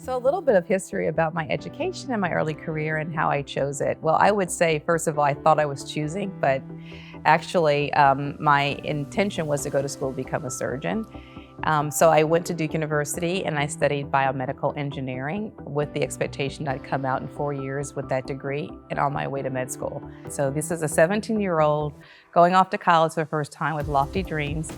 So a little bit of history about my education and my early career and how I chose it. Well, I would say, first of all, I thought I was choosing, but actually my intention was to go to school to become a surgeon. So I went to Duke University and I studied biomedical engineering with the expectation I'd come out in 4 years with that degree and on my way to med school. So this is a 17-year-old going off to college for the first time with lofty dreams.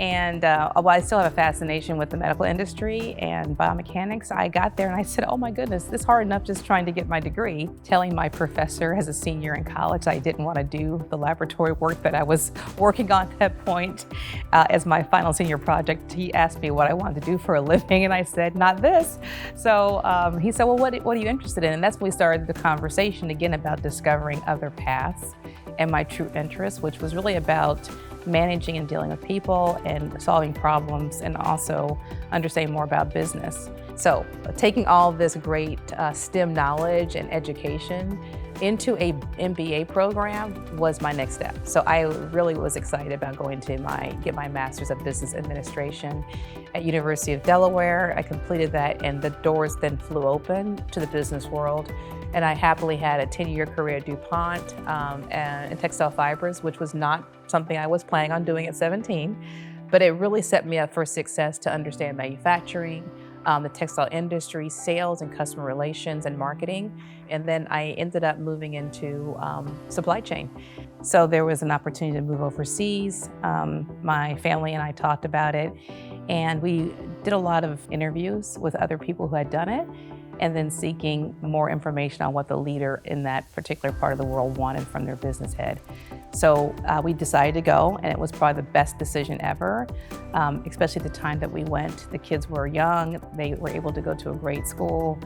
And while I still have a fascination with the medical industry and biomechanics, I got there and I said, oh my goodness, this is hard enough just trying to get my degree. Telling my professor as a senior in college I didn't want to do the laboratory work that I was working on at that point as my final senior project. He asked me what I wanted to do for a living and I said, not this. So he said, well, what are you interested in? And that's when we started the conversation again about discovering other paths and my true interest, which was really about managing and dealing with people and solving problems and also understanding more about business. So taking all of this great STEM knowledge and education into a MBA program was my next step. So I really was excited about going to get my Master's of Business Administration at University of Delaware. I completed that and the doors then flew open to the business world. And I happily had a 10-year career at DuPont in textile fibers, which was not something I was planning on doing at 17, but it really set me up for success to understand manufacturing, the textile industry, sales and customer relations and marketing. And then I ended up moving into supply chain. So there was an opportunity to move overseas. My family and I talked about it, and we did a lot of interviews with other people who had done it, and then seeking more information on what the leader in that particular part of the world wanted from their business head. So we decided to go, and it was probably the best decision ever, especially at the time that we went. The kids were young, they were able to go to a great school.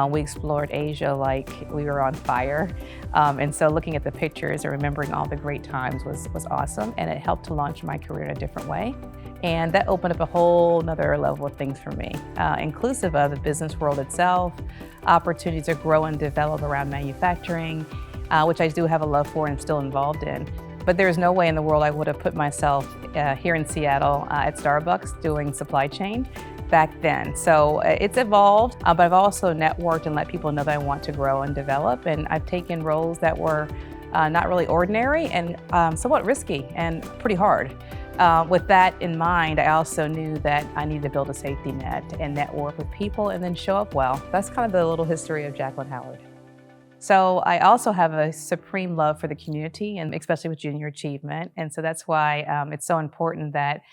We explored Asia like we were on fire. And so looking at the pictures and remembering all the great times was awesome, and it helped to launch my career in a different way. And that opened up a whole nother level of things for me, inclusive of the business world itself, opportunities to grow and develop around manufacturing, which I do have a love for and I'm still involved in. But there's no way in the world I would have put myself here in Seattle at Starbucks doing supply chain back then. So it's evolved, but I've also networked and let people know that I want to grow and develop. And I've taken roles that were not really ordinary and somewhat risky and pretty hard. With that in mind, I also knew that I needed to build a safety net and network with people and then show up well. That's kind of the little history of Jacquelyn Howard. So I also have a supreme love for the community, and especially with junior achievement. And so that's why it's so important that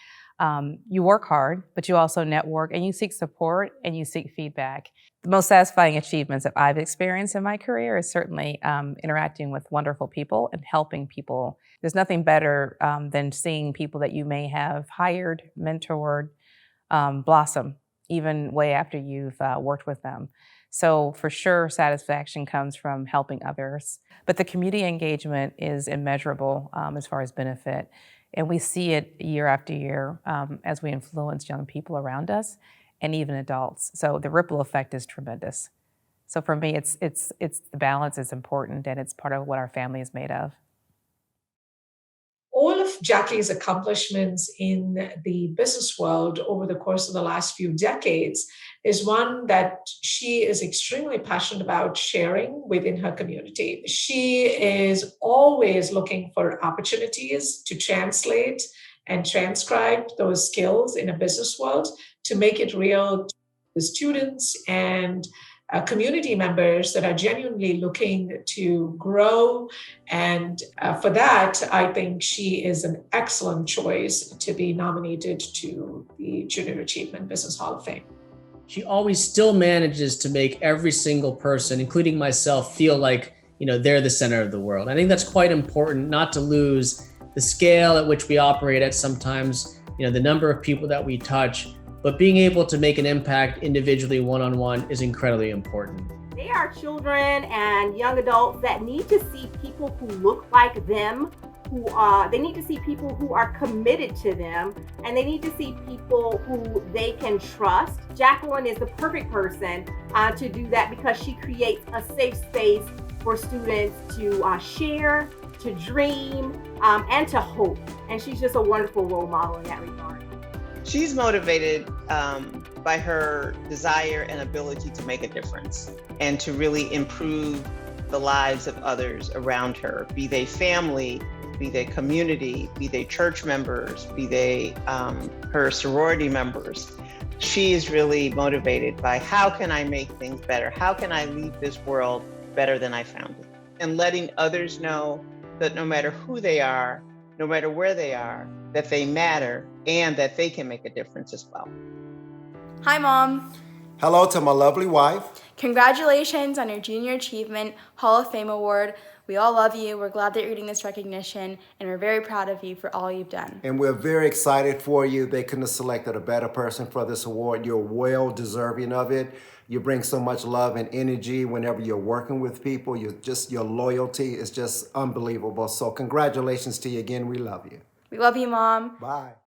you work hard, but you also network and you seek support and you seek feedback. The most satisfying achievements that I've experienced in my career is certainly interacting with wonderful people and helping people. There's nothing better than seeing people that you may have hired, mentored, blossom, even way after you've worked with them. So for sure, satisfaction comes from helping others. But the community engagement is immeasurable as far as benefit. And we see it year after year as we influence young people around us and even adults. So the ripple effect is tremendous. So for me, it's the balance is important, and it's part of what our family is made of. All of Jackie's accomplishments in the business world over the course of the last few decades is one that she is extremely passionate about sharing within her community. She is always looking for opportunities to translate and transcribe those skills in a business world to make it real to the students and community members that are genuinely looking to grow. And for that, I think she is an excellent choice to be nominated to the Junior Achievement Business Hall of Fame. She always still manages to make every single person, including myself, feel like, they're the center of the world. I think that's quite important, not to lose the scale at which we operate at sometimes, the number of people that we touch. But being able to make an impact individually, one-on-one, is incredibly important. They are children and young adults that need to see people who look like them, they need to see people who are committed to them, and they need to see people who they can trust. Jacquelyn is the perfect person to do that because she creates a safe space for students to share, to dream, and to hope. And she's just a wonderful role model in that regard. She's motivated by her desire and ability to make a difference and to really improve the lives of others around her, be they family, be they community, be they church members, be they her sorority members. She is really motivated by how can I make things better? How can I leave this world better than I found it? And letting others know that no matter who they are, no matter where they are, that they matter and that they can make a difference as well. Hi, Mom. Hello to my lovely wife. Congratulations on your Junior Achievement Hall of Fame Award. We all love you. We're glad that you're getting this recognition, and we're very proud of you for all you've done. And we're very excited for you. They couldn't have selected a better person for this award. You're well deserving of it. You bring so much love and energy whenever you're working with people. Your loyalty is just unbelievable. So congratulations to you again. We love you. We love you, Mom. Bye.